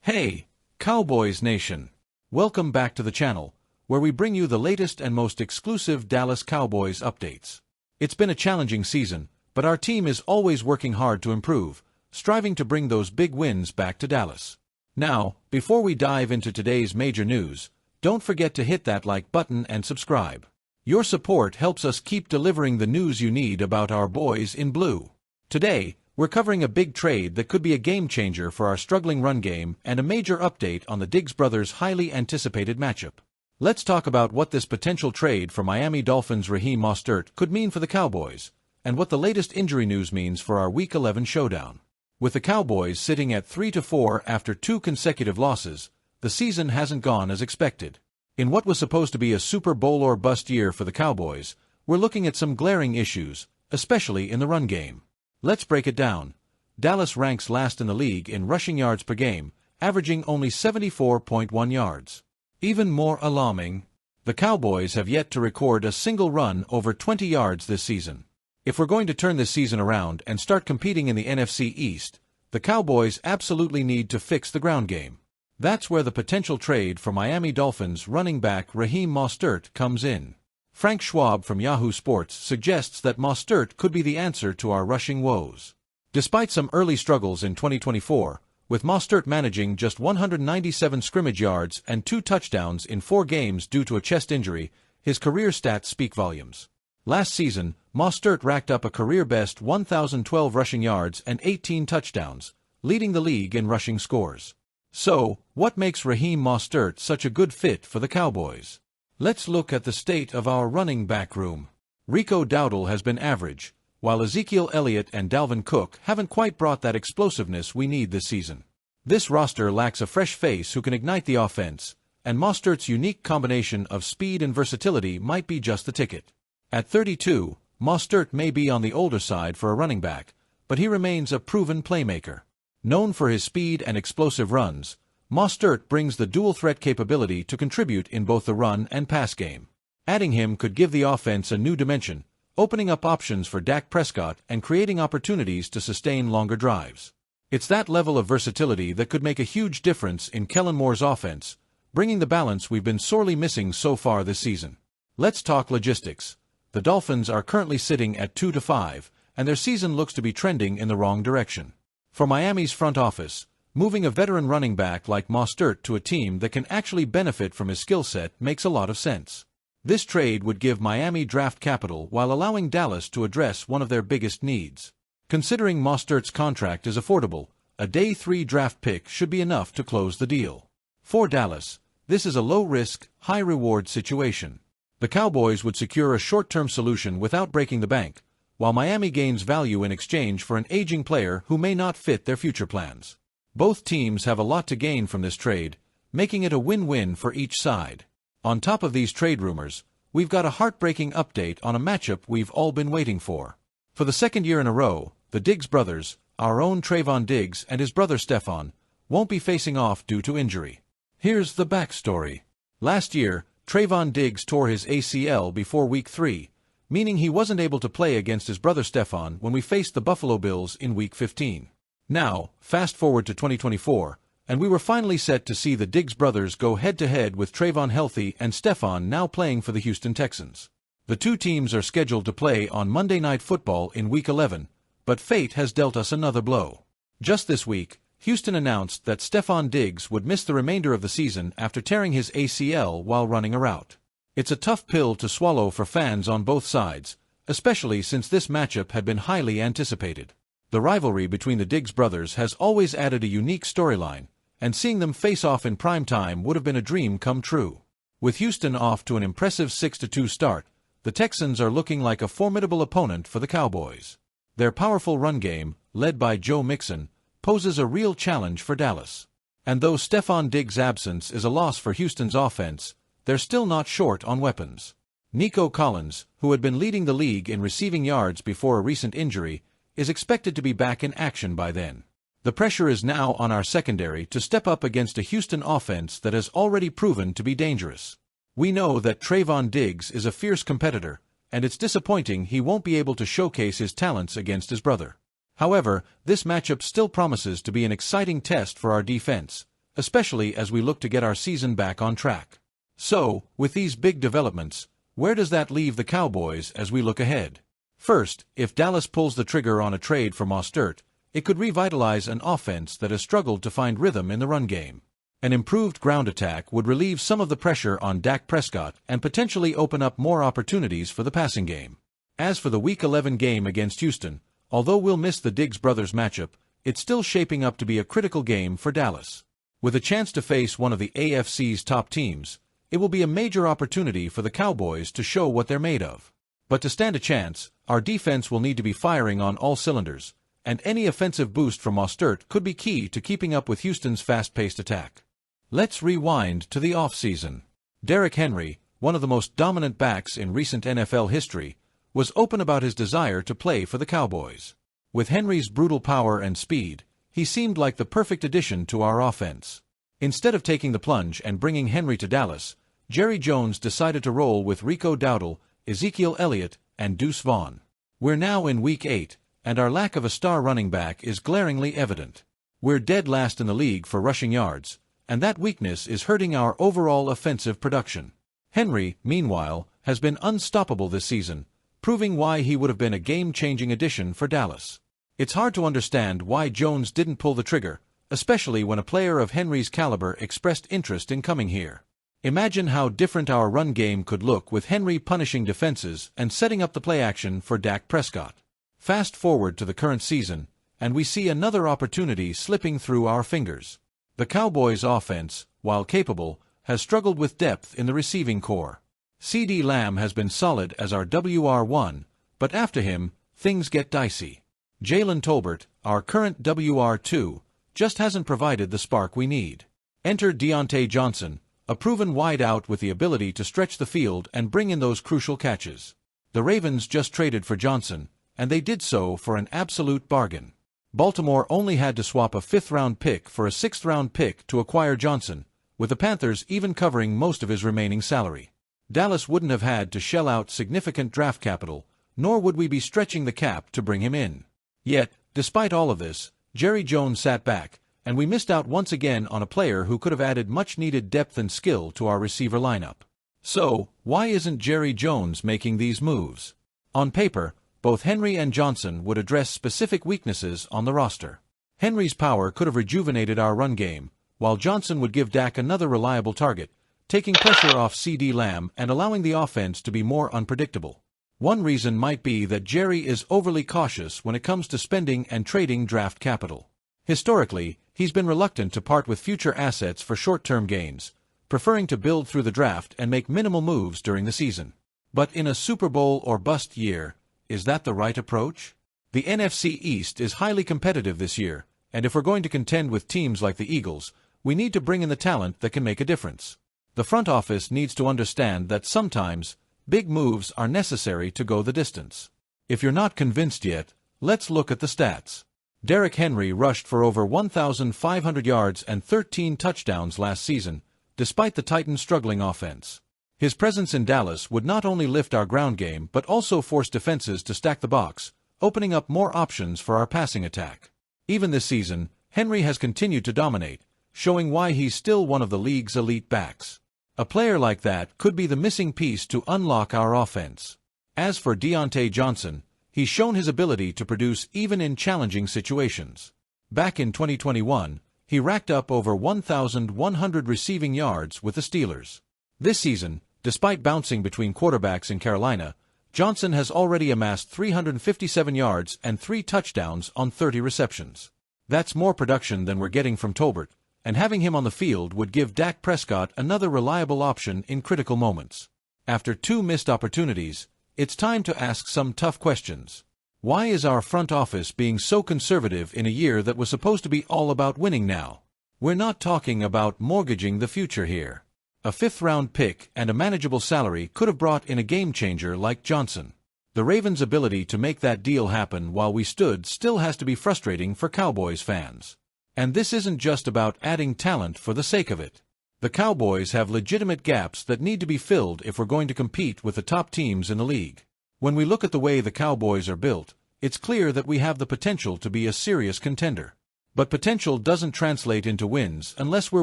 Hey, Cowboys Nation! Welcome back to the channel, where we bring you the latest and most exclusive Dallas Cowboys updates. It's been a challenging season, but our team is always working hard to improve, striving to bring those big wins back to Dallas. Now, before we dive into today's major news, don't forget to hit that like button and subscribe. Your support helps us keep delivering the news you need about our boys in blue. Today, we're covering a big trade that could be a game-changer for our struggling run game and a major update on the Diggs brothers' highly anticipated matchup. Let's talk about what this potential trade for Miami Dolphins' Raheem Mostert could mean for the Cowboys, and what the latest injury news means for our Week 11 showdown. With the Cowboys sitting at 3-4 after 2 consecutive losses, the season hasn't gone as expected. In what was supposed to be a Super Bowl or bust year for the Cowboys, we're looking at some glaring issues, especially in the run game. Let's break it down. Dallas ranks last in the league in rushing yards per game, averaging only 74.1 yards. Even more alarming, the Cowboys have yet to record a single run over 20 yards this season. If we're going to turn this season around and start competing in the NFC East, the Cowboys absolutely need to fix the ground game. That's where the potential trade for Miami Dolphins running back Raheem Mostert comes in. Frank Schwab from Yahoo Sports suggests that Mostert could be the answer to our rushing woes. Despite some early struggles in 2024, with Mostert managing just 197 scrimmage yards and 2 touchdowns in 4 games due to a chest injury, his career stats speak volumes. Last season, Mostert racked up a career-best 1,012 rushing yards and 18 touchdowns, leading the league in rushing scores. So, what makes Raheem Mostert such a good fit for the Cowboys? Let's look at the state of our running back room. Rico Dowdle has been average, while Ezekiel Elliott and Dalvin Cook haven't quite brought that explosiveness we need this season. This roster lacks a fresh face who can ignite the offense, and Mostert's unique combination of speed and versatility might be just the ticket. At 32, Mostert may be on the older side for a running back, but he remains a proven playmaker. Known for his speed and explosive runs, Mostert brings the dual-threat capability to contribute in both the run and pass game. Adding him could give the offense a new dimension, opening up options for Dak Prescott and creating opportunities to sustain longer drives. It's that level of versatility that could make a huge difference in Kellen Moore's offense, bringing the balance we've been sorely missing so far this season. Let's talk logistics. The Dolphins are currently sitting at 2-5, and their season looks to be trending in the wrong direction. For Miami's front office, moving a veteran running back like Mostert to a team that can actually benefit from his skill set makes a lot of sense. This trade would give Miami draft capital while allowing Dallas to address one of their biggest needs. Considering Mostert's contract is affordable, a day 3 draft pick should be enough to close the deal. For Dallas, this is a low-risk, high-reward situation. The Cowboys would secure a short-term solution without breaking the bank, while Miami gains value in exchange for an aging player who may not fit their future plans. Both teams have a lot to gain from this trade, making it a win-win for each side. On top of these trade rumors, we've got a heartbreaking update on a matchup we've all been waiting for. For the second year in a row, the Diggs brothers, our own Trevon Diggs and his brother Stephon, won't be facing off due to injury. Here's the backstory. Last year, Trevon Diggs tore his ACL before Week 3, meaning he wasn't able to play against his brother Stephon when we faced the Buffalo Bills in Week 15. Now, fast forward to 2024, and we were finally set to see the Diggs brothers go head-to-head with Trevon healthy and Stephon now playing for the Houston Texans. The two teams are scheduled to play on Monday Night Football in Week 11, but fate has dealt us another blow. Just this week, Houston announced that Stephon Diggs would miss the remainder of the season after tearing his ACL while running a route. It's a tough pill to swallow for fans on both sides, especially since this matchup had been highly anticipated. The rivalry between the Diggs brothers has always added a unique storyline, and seeing them face off in prime time would have been a dream come true. With Houston off to an impressive 6-2 start, the Texans are looking like a formidable opponent for the Cowboys. Their powerful run game, led by Joe Mixon, poses a real challenge for Dallas. And though Stephon Diggs' absence is a loss for Houston's offense, they're still not short on weapons. Nico Collins, who had been leading the league in receiving yards before a recent injury, is expected to be back in action by then. The pressure is now on our secondary to step up against a Houston offense that has already proven to be dangerous. We know that Trevon Diggs is a fierce competitor, and it's disappointing he won't be able to showcase his talents against his brother. However, this matchup still promises to be an exciting test for our defense, especially as we look to get our season back on track. So, with these big developments, where does that leave the Cowboys as we look ahead? First, if Dallas pulls the trigger on a trade for Mostert, it could revitalize an offense that has struggled to find rhythm in the run game. An improved ground attack would relieve some of the pressure on Dak Prescott and potentially open up more opportunities for the passing game. As for the Week 11 game against Houston, although we'll miss the Diggs brothers matchup, it's still shaping up to be a critical game for Dallas. With a chance to face one of the AFC's top teams, it will be a major opportunity for the Cowboys to show what they're made of. But to stand a chance, our defense will need to be firing on all cylinders, and any offensive boost from Mostert could be key to keeping up with Houston's fast-paced attack. Let's rewind to the offseason. Derrick Henry, one of the most dominant backs in recent NFL history, was open about his desire to play for the Cowboys. With Henry's brutal power and speed, he seemed like the perfect addition to our offense. Instead of taking the plunge and bringing Henry to Dallas, Jerry Jones decided to roll with Rico Dowdle, Ezekiel Elliott, and Deuce Vaughn. We're now in Week 8, and our lack of a star running back is glaringly evident. We're dead last in the league for rushing yards, and that weakness is hurting our overall offensive production. Henry, meanwhile, has been unstoppable this season, proving why he would have been a game-changing addition for Dallas. It's hard to understand why Jones didn't pull the trigger, especially when a player of Henry's caliber expressed interest in coming here. Imagine how different our run game could look with Henry punishing defenses and setting up the play action for Dak Prescott. Fast forward to the current season, and we see another opportunity slipping through our fingers. The Cowboys' offense, while capable, has struggled with depth in the receiving core. CeeDee Lamb has been solid as our WR1, but after him, things get dicey. Jalen Tolbert, our current WR2, just hasn't provided the spark we need. Enter Deontay Johnson, a proven wideout with the ability to stretch the field and bring in those crucial catches. The Ravens just traded for Johnson, and they did so for an absolute bargain. Baltimore only had to swap a 5th-round pick for a 6th-round pick to acquire Johnson, with the Panthers even covering most of his remaining salary. Dallas wouldn't have had to shell out significant draft capital, nor would we be stretching the cap to bring him in. Yet, despite all of this, Jerry Jones sat back, and we missed out once again on a player who could have added much-needed depth and skill to our receiver lineup. So, why isn't Jerry Jones making these moves? On paper, both Henry and Johnson would address specific weaknesses on the roster. Henry's power could have rejuvenated our run game, while Johnson would give Dak another reliable target, taking pressure off CeeDee Lamb and allowing the offense to be more unpredictable. One reason might be that Jerry is overly cautious when it comes to spending and trading draft capital. Historically, he's been reluctant to part with future assets for short-term gains, preferring to build through the draft and make minimal moves during the season. But in a Super Bowl or bust year, is that the right approach? The NFC East is highly competitive this year, and if we're going to contend with teams like the Eagles, we need to bring in the talent that can make a difference. The front office needs to understand that sometimes, big moves are necessary to go the distance. If you're not convinced yet, let's look at the stats. Derrick Henry rushed for over 1,500 yards and 13 touchdowns last season, despite the Titans' struggling offense. His presence in Dallas would not only lift our ground game but also force defenses to stack the box, opening up more options for our passing attack. Even this season, Henry has continued to dominate, showing why he's still one of the league's elite backs. A player like that could be the missing piece to unlock our offense. As for Deontay Johnson, he's shown his ability to produce even in challenging situations. Back in 2021, he racked up over 1,100 receiving yards with the Steelers. This season, despite bouncing between quarterbacks in Carolina, Johnson has already amassed 357 yards and 3 touchdowns on 30 receptions. That's more production than we're getting from Tolbert, and having him on the field would give Dak Prescott another reliable option in critical moments. After 2 missed opportunities, it's time to ask some tough questions. Why is our front office being so conservative in a year that was supposed to be all about winning now? We're not talking about mortgaging the future here. A 5th-round pick and a manageable salary could have brought in a game-changer like Johnson. The Ravens' ability to make that deal happen while we stood still has to be frustrating for Cowboys fans. And this isn't just about adding talent for the sake of it. The Cowboys have legitimate gaps that need to be filled if we're going to compete with the top teams in the league. When we look at the way the Cowboys are built, it's clear that we have the potential to be a serious contender. But potential doesn't translate into wins unless we're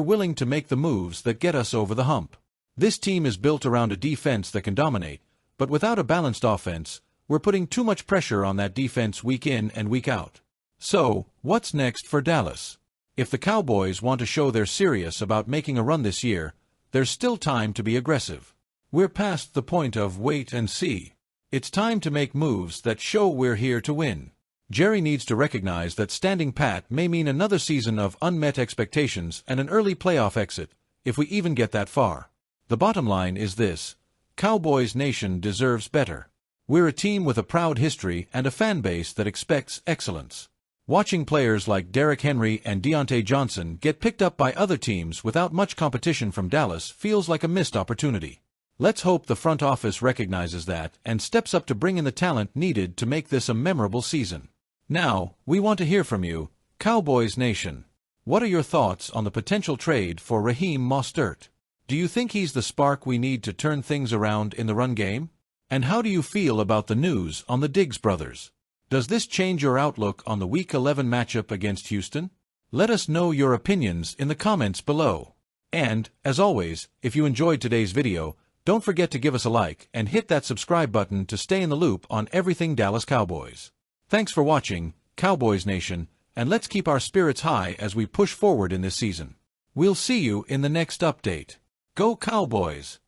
willing to make the moves that get us over the hump. This team is built around a defense that can dominate, but without a balanced offense, we're putting too much pressure on that defense week in and week out. So, what's next for Dallas? If the Cowboys want to show they're serious about making a run this year, there's still time to be aggressive. We're past the point of wait and see. It's time to make moves that show we're here to win. Jerry needs to recognize that standing pat may mean another season of unmet expectations and an early playoff exit, if we even get that far. The bottom line is this: Cowboys Nation deserves better. We're a team with a proud history and a fan base that expects excellence. Watching players like Derrick Henry and Deontay Johnson get picked up by other teams without much competition from Dallas feels like a missed opportunity. Let's hope the front office recognizes that and steps up to bring in the talent needed to make this a memorable season. Now, we want to hear from you, Cowboys Nation. What are your thoughts on the potential trade for Raheem Mostert? Do you think he's the spark we need to turn things around in the run game? And how do you feel about the news on the Diggs brothers? Does this change your outlook on the Week 11 matchup against Houston? Let us know your opinions in the comments below. And, as always, if you enjoyed today's video, don't forget to give us a like and hit that subscribe button to stay in the loop on everything Dallas Cowboys. Thanks for watching, Cowboys Nation, and let's keep our spirits high as we push forward in this season. We'll see you in the next update. Go Cowboys!